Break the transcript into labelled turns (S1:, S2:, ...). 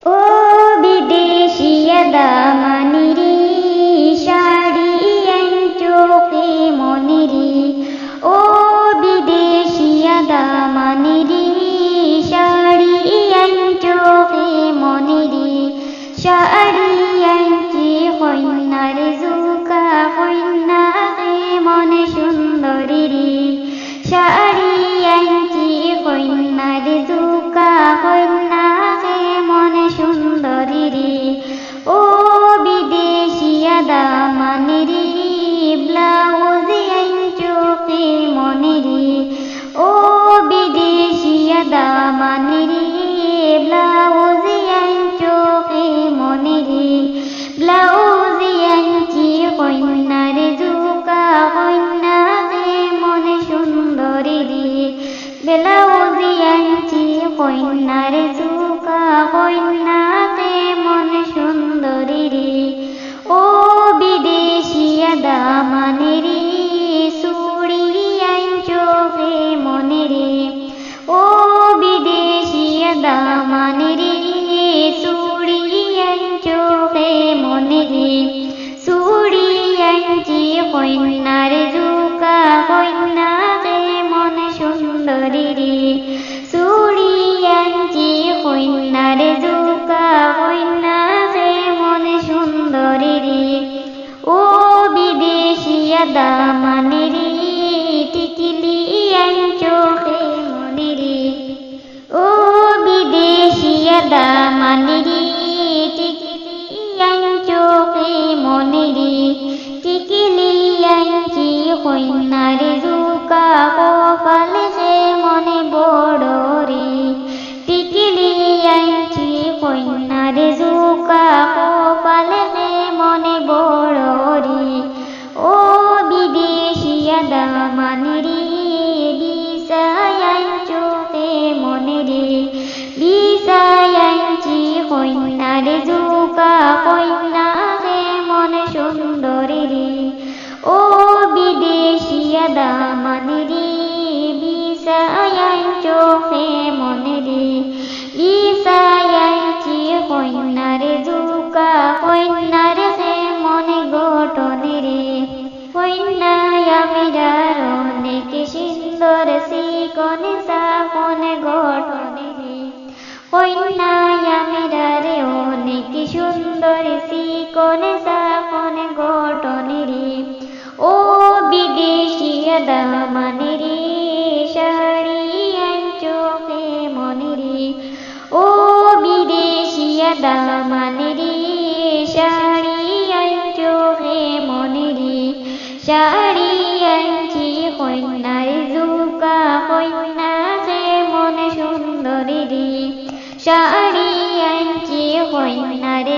S1: ও বিদেশিয়া দামানিরি শাড়ি চোখে মনেরি ও বিদেশিয়া দামানিরি শাড়ি চোখে মনেরি শাড়ি আনছি কন্যার জুকা কন্যাকে মনে সুন্দরী শাড়ি আনছি কন্যার জুকা কন্যাকে মনে সুন্দরী ও বিদেশিয়া দামানিরি ব্লাউজ চোখে মনেরি ও বিদেশিয়া দামানিরি ব্লাউজ চোখে মনেরি ব্লাউজ আনছি কন্যার জুকা কন্যাকে মনে সুন্দরী ব্লাউজ আনছি কন্যার জুকা কন্যাকে মনে সুন্দরী ও বিদেশিয়া দামানিরি চুড়ি চোখে মনেরি ও বিদেশিয়া দামানিরি চুড়ি চোখে মনেরি চুড়ি আনছি কন্যার জুকা কন্যাকে মনে সুন্দরী চুড়ি আনছি কন্যার জুকা কন্যাকে মনে সুন্দরী ও বিদেশিয়া দামানিরি টিকিলি চোখে মনেরি ও বিদেশিয়া দামানিরি টিকিলি চোখে মনেরি টিকিলি আনছি কন্যার জুকা কপালে সে মনে বড়রি টিকিলি আনছি কন্যার জুকা কপালে সে মনে বড়রি ও বিদেশিয়া দামানিরি বিছায় চোখে মনেরি বিছায় আনছি কন্যার জুকা কন্যাকে মনে সুন্দরী ও বিদেশিয়া দামানিরি বিছায় চোখে মনেরি বিছায় আনছি কন্যার জুকা কন্যাকে মনে গঠনেরি কন্যায় আমিরার অনেক সুন্দর শিকনে সাকনে গঠনেরি কন্যায় আমিরার অনেক সুন্দর শিকনে সাকনে গঠনেরি ও বিদেশিয়া দামানিরি শাড়ি চোখে মনেরি ও বিদেশিয়া দামানিরি শাড়ি চোখে মনেরি শাড়ি আনছি কন্যার জুকা কন্যাকে মনে সুন্দরী শাড়ি আনছি কন্যার